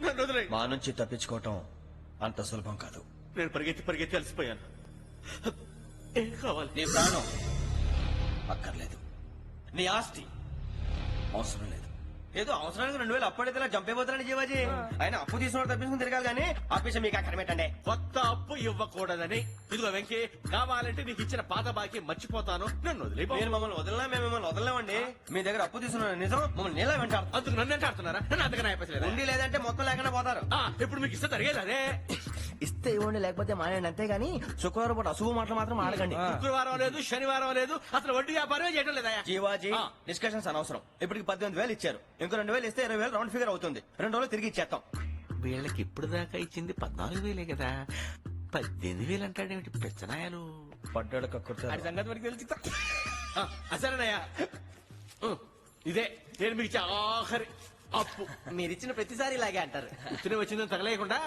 నన్ను వదిలేయ్. మా నుంచి తప్పించుకోవటం అంత సులభం కాదు. నేను పరిగెత్తి అలసిపోయాను. ఏం కావాలి? నీ ప్రాణం అక్కర్లేదు, నీ ఆస్తి అవసరం లేదు. ఏదో అవసరానికి 2000 అప్పుడైతే ఇలా చంపేపోతారని జీవాజీ. ఆయన అప్పు తీసుకున్న తప్పించుకుని తిరగాలి కానీ ఆపేసి మీకు అక్కడ పెట్టండి. కొత్త అప్పు ఇవ్వకూడదని. ఇదిగో వెంకీ, కావాలంటే నీకు ఇచ్చిన పాత బాకీ మర్చిపోతాను. నన్ను వదిలే. మీరు మమ్మల్ని వదలనా? మేము మిమ్మల్ని వదలలేమండి. మీ దగ్గర అప్పు తీసుకున్న నిజం మమ్మల్ని నీలా వెంటాడు. అందుకు నన్ను ఎంత ఆడుతున్నారా? నన్ను అంతగా నాయపసలేదు. ఉండి లేదంటే మొత్తం లేకుండా పోతారు. ఇప్పుడు మీకు ఇస్తే జరిగేది అదే. ఇస్తే ఇవ్వండి, లేకపోతే మానేయండి, అంతేగాని శుక్రవారం పూట అశుభ మాటలు మాత్రం ఆడకండి. శుక్రవారం లేదు, శనివారం లేదు, అసలు వడ్డీ వ్యాపారమే చేయడం లేదా? జీవాజీ, డిస్కషన్స్ అనవసరం. ఇప్పటికి 18,000 ఇచ్చారు. ఇంకో 2,000 ఇస్తే 20,000 రౌండ్ ఫిగర్ అవుతుంది. 2 రోజులు తిరిగి ఇచ్చేస్తాం. వీళ్ళకి ఇప్పుడు దాకా ఇచ్చింది 14,000 కదా, 18,000 అంటాడేమిటి పెచ్చనాయాలు? పడ్డాడు కక్కుర్తాడు. సంగతి వరకు తెలిసి అసలేనయ్యా, ఇదే నేను మీకు ఇచ్చే ఆఖరి అప్పు. మీరిచ్చిన ప్రతిసారి ఇలాగే అంటారు. ఉత్తినే వచ్చిందని తగలేయకుండా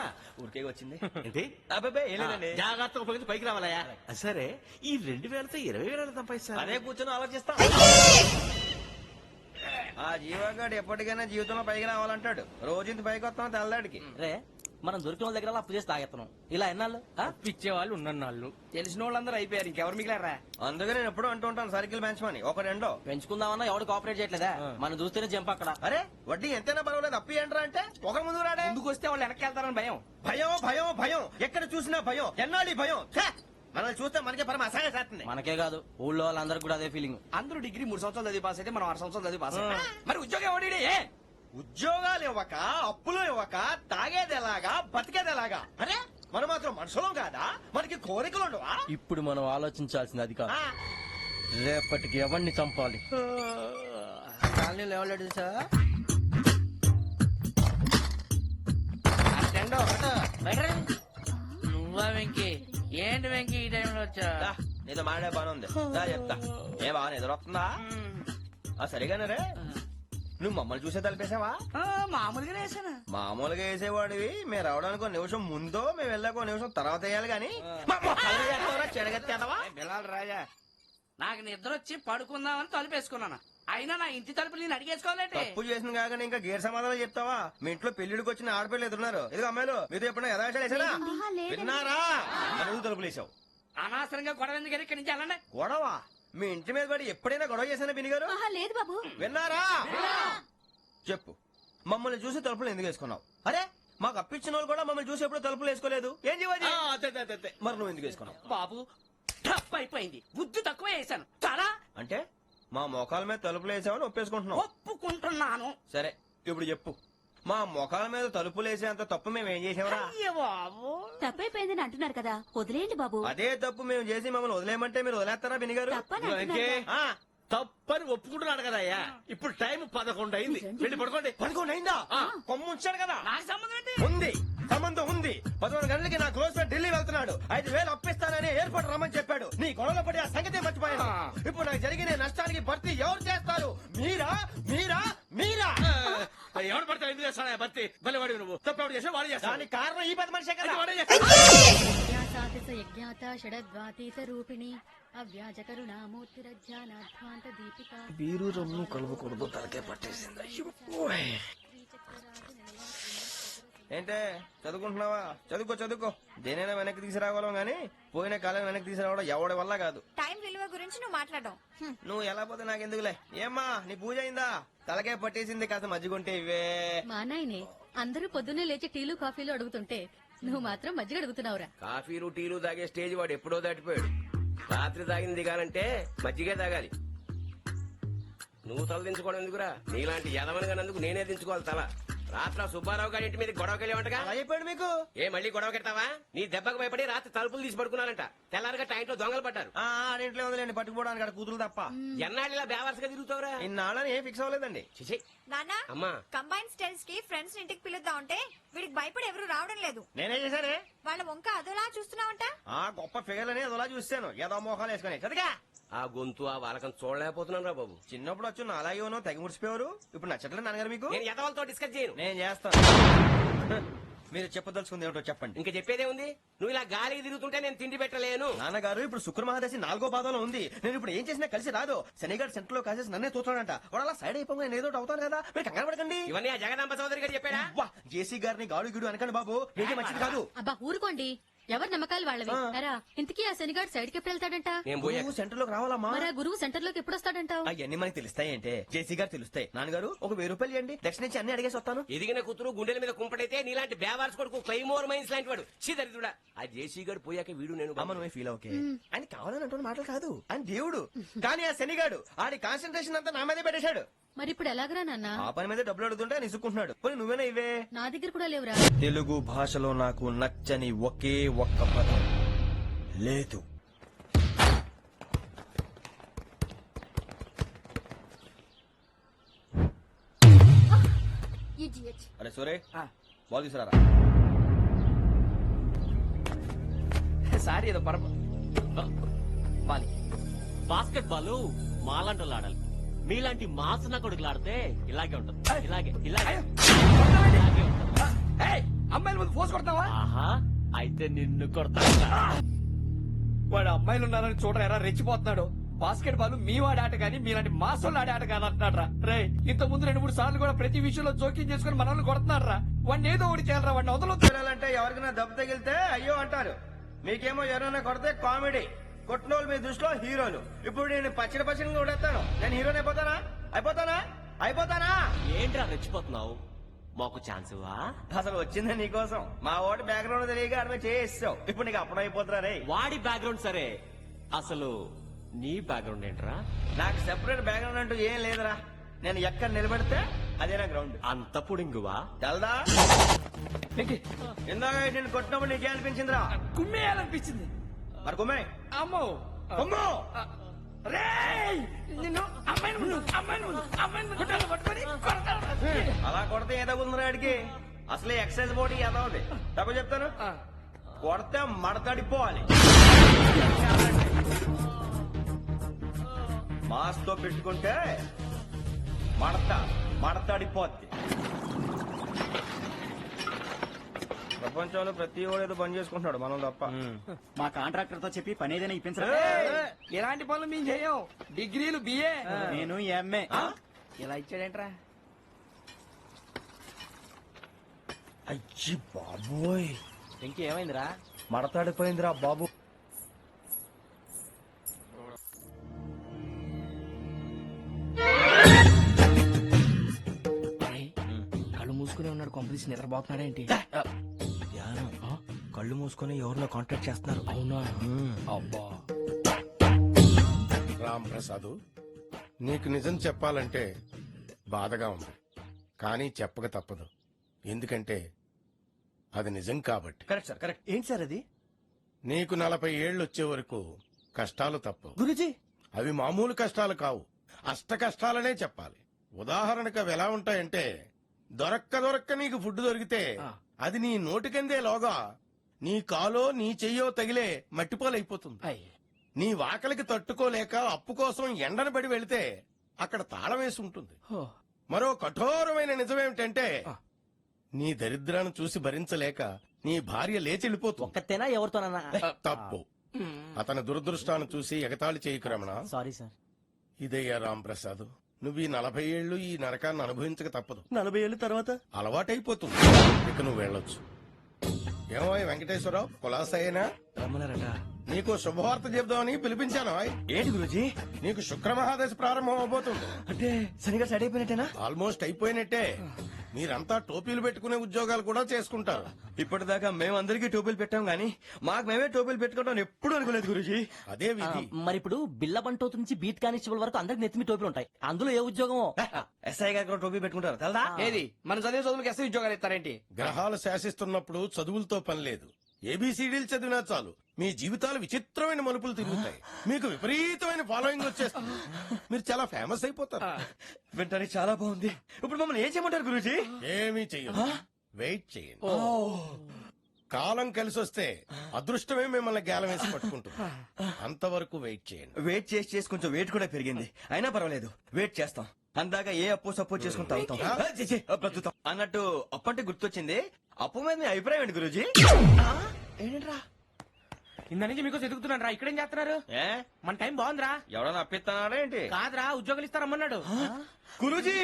ఊరికే వచ్చింది ఏంటి? అబ్బాయి ఏం లేదండి. జాగ్రత్తగా ఉపయోగించి పైకి రావాలయ్యా. సరే, ఈ 2,000తో 20,000 సంపాదిస్తారు. అదే కూర్చొని ఆలోచిస్తా. ఆ జీవగాడు ఎప్పటికైనా జీవితంలో పైకి రావాలంటాడు. రోజు ఇంత పైకి వస్తాం తెల్లడికి. రే, మనం దొరికిన వాళ్ళ దగ్గర అప్పు చేసి తాగెత్తనం. ఇలా ఎన్నాళ్ళు ఇచ్చేవాళ్ళు ఉన్నన్నాళ్ళు తెలిసిన వాళ్ళందరూ అయిపోయారు. ఇంకెవరు మిగిలారా? అందుకే నేను ఎప్పుడు అంటూ ఉంటాను, సర్కిల్ బెంచ్ మని ఒక రెండో పెంచుకుందామన్నా ఎవడు కోఆపరేట్ చేయట్లేదా? మనం చూస్తేనే జంప్ అక్కడ. అరే వడ్డీ ఎంతైనా పర్వాలేదు, అప్పు ఏంట్రా అంటే ఒక ముందు రాడే. ముందుకు వస్తే వాళ్ళు వెనక్కి వెళ్తారని భయం. భయం భయం భయం, ఎక్కడ చూసినా భయం. ఎన్నాళ్ళు ఈ భయం? ఛే! మనల్ని చూస్తే మనకే పరమ అసహాయం చేస్తుంది. మనకే కాదు, ఊళ్ళో వాళ్ళందరికి కూడా అదే ఫీలింగ్. అందరూ డిగ్రీ 3 సంవత్సరాలు చదివి పాస్ అయితే మనం 6 సంవత్సరాలు చదివి పాస్ అయ్యాం. మరి ఉద్యోగం ఎవడి? ఉద్యోగాలు ఇవ్వక, అప్పులు ఇవ్వక, తాగేది ఎలాగా, బతికేది ఎలాగా? అరే మనం మాత్రం మనుషులం కాదా? మనకి కోరికలు ఉండవా? ఇప్పుడు మనం ఆలోచించాల్సింది అది కాదు, రేపటికి ఎవరిని చంపాలి. కాలనీలో ఎవరు సార్? నువ్వా వెంకీ? ఏంటి వెంకీ ఈ టైంలో వచ్చా? నీతో మాడే బానే ఉంది, చెప్తా. ఏ బాగా ఎదురొస్తుందా? సరిగానే రే, నువ్వు మమ్మల్ని చూసే తలిపేసావా? మామూలుగానే వేసాను. మామూలుగా వేసేవాడివి. మేము రావడానికి 1 నిమిషం ముందో, మేము వెళ్ళాక 1 నిమిషం తర్వాత వేయాలి గాని చెడగెత్తేదవా? బిలాల్ రాజా, నాకు నిద్ర వచ్చి పడుకుందామని తలుపేసుకున్నాను. అయినా నా ఇంటి తలుపులు నేను అడిగేసుకోవాలంటే తప్పు చేసిన కాక ఇంకా గేర్ సమాధానం చెప్తావా? మీ ఇంట్లో పెళ్లిడికి వచ్చిన ఆడపిల్లలు ఎదురున్నారు. ఇదిగో అమ్మాయిలు, మీతో ఎప్పుడైనా యథాశాలు వేసానా? విన్నారా? నువ్వు తలుపులు వేసావు. అనవసరంగా గొడవ ఎందుకు ఇక్కడి నుంచి వెళ్ళండి. గొడవ? మీ ఇంటి మీద పడి ఎప్పుడైనా గొడవ చేశానా బిని గారు? లేదు బాబు. విన్నారా? చెప్పు, మమ్మల్ని చూసి తలుపులు ఎందుకు వేసుకున్నావు? అరే మాకు అప్పించిన వాళ్ళు కూడా మమ్మల్ని చూసి ఎప్పుడు తలుపులు వేసుకోలేదు. ఏం చేయాలి? మరి నువ్వు ఎందుకు వేసుకున్నావు? బాబు టఫ్ అయిపోయింది, బుద్ధి తక్కువ వేసాను చాలా. అంటే మా మోకాల మీద తలుపులు వేసామని ఒప్పేసుకుంటున్నావు? ఒప్పుకుంటున్నాను. సరే ఇప్పుడు చెప్పు, మా మొఖాల మీద తలుపులు వేసేంత తప్పు మేము ఏం చేసామరా? అయ్యో బాబు, తప్పైపోయిందని అంటున్నారు కదా, వదిలేయండి బాబు. అదే తప్పు మేము చేసి మమ్మల్ని వదిలేయమంటే మీరు వదిలేస్తారా బినిగారు? తప్పని అంటున్నారు కదా. తప్పని ఒప్పుకుంటున్నాడు కదా అయ్యా. ఇప్పుడు టైం 11 అయింది. వెళ్ళి పడుకోండి. 11 అయిందా? కొమ్ము ఉంచాడు కదా. నాకు సంబంధం ఏంటి? ఉంది, సంబంధం ఉంది. 11 గంటలకి నా క్లోజ్ ఫ్రెండ్ ఢిల్లీ వెళ్తున్నాడు. 5,000 అప్పిస్తానని ఎయిర్పోర్ట్ రమ్మని చెప్పాడు. నీ గొడవలో పడి ఆ సంగతి మర్చిపోయాను. ఇప్పుడు నాకు జరిగిన నష్టానికి భర్తీ ఎవరు చేస్తారు? మీరా మీరా మీరా? ఎవడు పడతావు? ఎందుకు చేస్తాడా భర్తీ? భలే వాడి నువ్వు. తప్పు చేసా వాడు చేస్తాను. దానికి కారణం ఈ 10 మనిషే కదా. యజ్ఞాత షడద్వాతీత రూపిణి అవ్యాజ కరుణామూర్తిరజ్ఞానాధ్వాంత దీపిక. బీరు రమ్ము కలుపుకూడదు, తలకే పట్టేసింది. ఏంటే చదువుకుంటున్నావా? చదువుకో చదువుకో. దేనైనా వెనక్కి తీసుకురావాలం గానీ పోయిన కాలం వెనక్కి తీసుకురావడం ఎవడి వల్ల కాదు. టైం విలువ గురించి నువ్వు మాట్లాడడం. నువ్వు ఎలా పోతే నాకెందుకులే. ఏమ్మా నీ పూజ అయిందా? తలకే పట్టేసింది, కాస్త మజ్జిగుంటే ఇవే. మా నాయనే అందరూ పొద్దున్నే లేచి టీలు కాఫీలు అడుగుతుంటే నువ్వు మాత్రం మజ్జిగ అడుగుతున్నావురా. కాఫీలు టీలు తాగే స్టేజ్ వాడు ఎప్పుడో దాటిపోయాడు. రాత్రి తాగింది దిగాలంటే మజ్జిగే తాగాలి. నువ్వు తల దించుకోవడం ఎందుకురా? నీలాంటి యదవనగానందుకు నేనే దించుకోవాలి తల. రాత్రి సుబ్బారావు గారి ఇంటి మీద గొడవకి వెళ్ళేవంటగా. అలా చెప్పాడు మీకు? ఏ మళ్ళీ గొడవ కెడతావా? నీ దెబ్బకు భయపడి రాత్రి తలుపులు తీసి పడుకున్నారంట. తెల్లారగా టైంట్లో దొంగలు పడ్డారు. ఆడింట్లో ఉందిలేండి, పట్టుకుపోవడానికి అక్కడ కూతురు తప్ప. ఎన్నాళ్ళిలా బేవర్సగా తిరుగుతావురా? ఇన్నాళ్ళని ఏం ఫిక్స్ అవ్వలేదండి. చిచి నానా అమ్మా, కంబైన్ స్టైల్స్ కి ఫ్రెండ్స్ ఇంటికి పిలుద్దాం అంటే వీడికి భయపడి ఎవరు రావడం లేదు. నేనే చేశానే. వాళ్ళ వంక అదోలా చూస్తున్నావంట. ఆ గొప్ప ఫిగర్లని అదోలా చూస్తాను, ఏదో మోహాలు వేసుకుని. చదిగా ఆ గొంతు ఆ వాలకం చూడలేకపోతున్నాను రా బాబు. చిన్నప్పుడు వచ్చి నా అలాగే ఉన్నావు, తెగ ముడిచిపోయారు. ఇప్పుడు నచ్చట్లేదు నాన్నగారు మీకు? నేను యదవలతో డిస్కస్ చేయను. నేను చేస్తాను. మీరు చెప్పదలుచుకుంది ఏమిటో చెప్పండి. ఇంకా చెప్పేదే ఉంది. నువ్వు ఇలా గాలికి తిరుగుతుంటే నేను తిండి పెట్టలేను. నాన్నగారు ఇప్పుడు శుక్ర మహాదశి 4వ పాదంలో ఉంది. నేను ఇప్పుడు ఏం చేసినా కలిసి రాదు. శనిగారు సెంటర్ లో కాసేసి నన్నే చూస్తాడంట. వాడు అలా సైడ్ అయిపోయి నేను ఏదో ఒకటి అవుతాను కదా, మీరు కంగారు పడకండి. ఇవన్నీ ఆ జగదాంబ చౌదరి గారు చెప్పాడా? జేసీ గారిని గాడు గిడు అనకండి బాబు, మీకే మంచిది కాదు. అబ్బా ఊరుకోండి, ఎవరి నమ్మకాలు వాళ్ళవి. ఎరా ఇంతకీ ఆ శనిగాడు సైడ్ కి ఎప్పుడు వెళ్తాడంట? నేను పోయా. నువ్వు సెంటర్ లోకి రావాలమ్మా. మరి ఆ గురువు సెంటర్ లోకి ఎప్పుడు వస్తాడంటావు? అవన్నీ మనకి తెలుస్తాయి అంటే జేసీ గారు తెలుస్తాయి. నాన్నగారు ఒక 1000 రూపాయలు ఇవ్వండి, దక్షిణ నుంచి అన్ని అడిగేసి వస్తాను. ఎదిగిన కూతురు గుండెల మీద కుంపడైతే నీలాంటి బేవార్స్ కొడుకు క్లైమోర్ మైన్స్ లాంటి వాడు చీదరిదుడా. ఆ జేసీ గారు పోయాక వీడు నేను అమ్మ నువ్వే ఫీల్ ఓకే. ఆయన కావాలని అంటున్న మాటలు కాదు, ఆయన దేవుడు. కానీ ఆ శనిగాడు ఆడి కాన్సన్ట్రేషన్ అంతా నా మీదే పెట్టేశాడు. మరి ఇప్పుడు ఎలాగరా నాన్న? ఆ పని మీద డబ్బులు అడుగుతుంటే ఆయన ఇసుక్కుంటున్నాడు. పోనీ నువ్వేనా ఇవే? నా దగ్గర కూడా లేవురా. తెలుగు భాషలో నాకు నచ్చని ఒకే ఒక్క పదం లేదు. అరే సూరే, బాల్ తీసుకురారా. సారీ ఏదో బాలి బాస్కెట్ బాల్ మాలాంటి వాళ్ళు ఆడాలి. మీలాంటి మాసన కొడుకులు ఆడితే ఇలాగే ఉంటుంది. ఇలాగే ఇలాగే ఇలాగే ఉంటుంది. అమ్మాయిల ముందు ఫోర్స్ కొడతావా? ఆహా, అయితే నిన్ను కొడతా. వాడు అమ్మాయిలు ఉన్నారని చూడరా ఎలా రెచ్చిపోతున్నాడు. బాస్కెట్ బాల్ మీ వాడి ఆట కానీ మీలాంటి మాసోళ్ళు ఆడే ఆట కాదు అంటున్నాడు రా. రే ఇంత ముందు 2-3 సార్లు కూడా ప్రతి విషయంలో జోక్యం చేసుకుని మనల్ని కొడుతున్నాడు రా. వాడిని ఏదో ఒకటి చేయాలరా, వాడిని వదలొద్దాలంటే ఎవరికైనా దెబ్బ తగిలితే అయ్యో అంటారు. మీకేమో ఎవరైనా కొడితే కామెడీ. కొట్టినోళ్ళు మీ దృష్టిలో హీరోలు. ఇప్పుడు నేను పచ్చడి కొడేస్తాను. నేను హీరోని అయిపోతానా? ఏంట్రా రెచ్చిపోతున్నావు? మాకు ఛాన్స్ ఇవ్వా? అసలు వచ్చిందే నీకోసం. మా ఓటు బ్యాక్గ్రౌండ్ తెలియక అడిగి చేసావు. ఇప్పుడు నీకు అప్పుడు అయిపోతున్నా రే. వాడి బ్యాక్గ్రౌండ్ సరే, అసలు నీ బ్యాక్గ్రౌండ్ ఏంట్రా? నాకు సెపరేట్ బ్యాక్గ్రౌండ్ అంటూ ఏం లేదురా. నేను ఎక్కడ నిలబడితే అదే నా గ్రౌండ్. అంత పుడింగువా? తెల్దా? ఇందాక నేను కొట్టినప్పుడు నీకే అనిపించిందిరా? కుమ్మేయాలనిపించింది. మరి కుమ్మే. అమ్మో కుమ్ము. రేయ్ నిన్ను అమ్మాయిని ముందు కొట్టాలి, పట్టుకొని కొడతాను. అలా కొడితే ఏ తగ్గుతుందిరా ఆడికి? అసలే ఎక్సైజ్ బాడీ ఏదవుంది. తప్ప చెప్తాను, కొడితే మడతడిపోవాలి. మాస్ తో పెట్టుకుంటే మడతడిపోద్ది. ప్రపంచంలో ప్రతి వాడు ఏదో పని చేసుకుంటున్నాడు, మనం తప్ప. మా కాంట్రాక్టర్ తో చెప్పి పని ఏదైనా ఇప్పించరా? ఇలాంటి పనులు మేము చేయం. డిగ్రీలు బిఏ, నేను ఎంఏ. ఇలా ఇచ్చాడేంట్రా? అయ్యి బాబోయ్, ఇంకేమైందిరా? మడతాడిపోయిందిరా బాబు. కళ్ళు మూసుకునే ఉన్నాడు, కొంపదీసి నిద్రపోతున్నాడేంటి? ధ్యానం. కళ్ళు మూసుకొని ఎవరినో కాంటాక్ట్ చేస్తున్నారు. అవునా? అబ్బా రామ్ ప్రసాద్, నీకు నిజం చెప్పాలంటే బాధగా ఉంది, కానీ చెప్పక తప్పదు. ఎందుకంటే అది నిజం కాబట్టి. Correct sir, correct. ఏంటి సార్ అది? నీకు 40 ఏళ్ళు వచ్చే వరకు కష్టాలు తప్పవు. గురుజీ, అవి మామూలు కష్టాలు కావు, అష్ట కష్టాలనే చెప్పాలి. ఉదాహరణకు అవి ఎలా ఉంటాయంటే, దొరక్క నీకు ఫుడ్ దొరికితే అది నీ నోటికందే లోగా నీ కాలో నీ చెయ్యో తగిలే మట్టిపోలైపోతుంది. నీ వాకలికి తట్టుకోలేక అప్పు కోసం ఎండను పడి వెళితే అక్కడ తాళం వేసి ఉంటుంది. మరో కఠోరమైన నిజమేమిటంటే, నీ దరిద్రాన్ని చూసి భరించలేక నీ భార్య లేచి వెళ్ళిపోతుంది. ఒక్కతేనా ఎవరితోనన్నా? తప్పు. అతని దురదృష్టాన్ని చూసి ఎగతాళి చేయకు రమణ. Sorry sir. ఇదయ్యా రాంప్రసాద్, నువ్వు ఈ 40 ఏళ్లు ఈ నరకాన్ని అనుభవించక తప్పదు. 40 ఏళ్ళ తర్వాత అలవాటైపోతుంది. ఇక నువ్వు వెళ్ళొచ్చు. ఏమో వెంకటేశ్వరరావు, కులాసైనా రమ్మన్నారట. నీకు శుభవార్త చెబుదామని పిలిపించాను. ఏంటి గురుజీ? నీకు శుక్ర మహాదశ ప్రారంభం అవబోతుంది. అంటే సరిగా సెట్ అయిపోయినట్టేనా? ఆల్మోస్ట్ అయిపోయినట్టే. మీరంతా టోపీలు పెట్టుకునే ఉద్యోగాలు కూడా చేసుకుంటారు. ఇప్పటిదాకా మేమందరికీ టోపీలు పెట్టాం గానీ మాకు మేమే టోపీలు పెట్టుకుంటాం ఎప్పుడు అనుకోలేదు గురుజీ. అదే విధి. మరి ఇప్పుడు బిల్ల బంటోతు నుంచి బీట్ కానిస్టేబుల్ వరకు అందరికి నెత్తిమి టోపీలు ఉంటాయి. అందులో ఏ ఉద్యోగం? ఎస్ఐ గారు కూడా టోపీ పెట్టుకుంటారు తెలదా? ఏది మన చదివే చదువులకు ఎస్ఐ ఉద్యోగాలు ఇస్తారేంటి? గ్రహాలు శాసిస్తున్నప్పుడు చదువులతో పని లేదు. ఏబీసీడీలు చదివినా చాలు మీ జీవితాలు విచిత్రమైన మలుపులు తిరుగుతాయి. మీకు విపరీతమైన ఫాలోయింగ్ వచ్చేస్తుంది. మీరు చాలా ఫేమస్ అయిపోతారు. వింటానికి చాలా బాగుంది. ఇప్పుడు మమ్మల్ని ఏం చేయమంటారు గురుజీ? ఏమీ చెయ్యదు. వెయిట్ చేయండి. కాలం కలిసి వస్తే అదృష్టమే మిమ్మల్ని గేలం వేసి పట్టుకుంటుంది. అంతవరకు వెయిట్ చేయండి. వెయిట్ చేసి కొంచెం వెయిట్ కూడా పెరిగింది. అయినా పర్వాలేదు, వెయిట్ చేస్తాం. అందాక ఏ అప్పు సపోర్ట్ చేసుకుని తాగుతాం. బ్రతుకుతాం అన్నట్టు అప్పు అంటే గుర్తొచ్చింది. అప్పు మీద మీ అభిప్రాయం ఏంటి గురూజీ? ఏంటరా ఇంత నుంచి మీకు ఎదుగుతున్నాను రా. ఇక్కడేం చేస్తున్నారు? ఏ మన టైం బాగుందిరా. ఎవడన్నా అప్పిస్తున్నాడా ఏంటి? కాదురా, ఉద్యోగాలు ఇస్తారమ్మన్నాడు. గురూజీ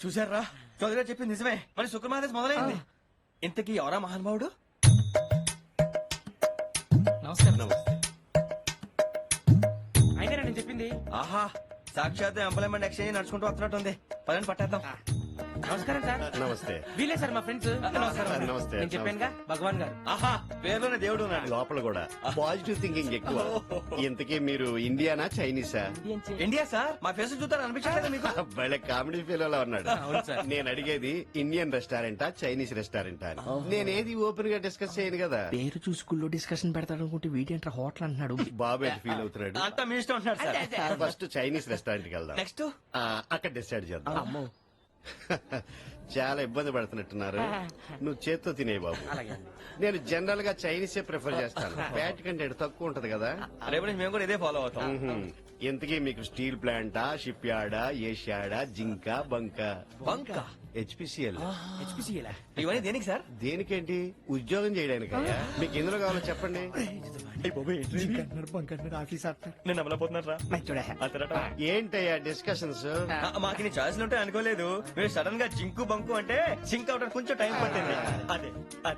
చూసారా, చౌదరిగా చెప్పింది నిజమే. మరి శుక్రమాదేశ్ మొదలైంది. ఇంతకీ ఎవరా మహానుభావుడు? అయినా నేను చెప్పింది. ఆహా, సాక్షాత్ ఎంప్లాయ్మెంట్ ఎక్స్చేంజ్ నడుచుకుంటూ వస్తున్నట్టుంది. పదండి పట్టేద్దాం. నమస్కారం సార్. నమస్తే. వీలే సార్ మా ఫ్రెండ్స్. నమస్తే. నేను చెప్పానుగా భగవాన్ గారు. ఆహా, పేరులోనే దేవుడు ఉన్నాడు. లోపల కూడా పాజిటివ్ థింకింగ్ ఎక్కువ. ఇంతకీ మీరు ఇండియానా చైనీసా? India sir. మా ఫేస్ చూస్తారు అనిపించలేదు మీకు? వాళ్ళ కామెడీ ఫీల్ ఉన్నాడు. అవును సార్. నేను అడిగేది ఇండియన్ రెస్టారెంటా చైనీస్ రెస్టారెంటా అని. నేనేది ఓపెన్ గా డిస్కస్ చేయను కదా. పేరు చూసుకుల్లో డిస్కషన్ పెడతాడు అనుకుంటే వీటేంట్రా హోటల్ అంటున్నాడు. బాబు ఎట్ ఫీల్ అవుతున్నాడు. అంతా మీ ఇష్టం ఉంటున్నారు సార్. ఫస్ట్ చైనీస్ రెస్టారెంట్ కి వెళ్దాం. నెక్స్ట్ అక్కడ డిసైడ్ చేద్దాం. చాలా ఇబ్బంది పడుతున్నట్టున్నారు. నువ్వు చేత్తో తినే బాబు. నేను జనరల్ గా చైనీసే ప్రిఫర్ చేస్తాను. ఫ్యాట్ కంటెంట్ తక్కువ ఉంటది కదా. రేపు నుంచి మేము కూడా ఇదే ఫాలో అవుతాం. ఎంతకీ మీకు స్టీల్ ప్లాంటా, షిప్ యార్డా, ఏషియాడా, జింక, బంక? బంక హెచ్పిసిఎల్. ఇవన్నీ దేనికి సార్? దేనికేంటి? ఉద్యోగం చేయడానికి. మీకు ఎందులో కావాలో చెప్పండి. నేను అమలపోతున్నారా? ఏంటయ్యా డిస్కషన్స్? మాకు నీ ఛాయిస్లు ఉంటాయి అనుకోలేదు. మీరు సడన్ గా జింకు బంకు అంటే సింక్ అవడానికి కొంచెం టైం పట్టింది. అదే అదే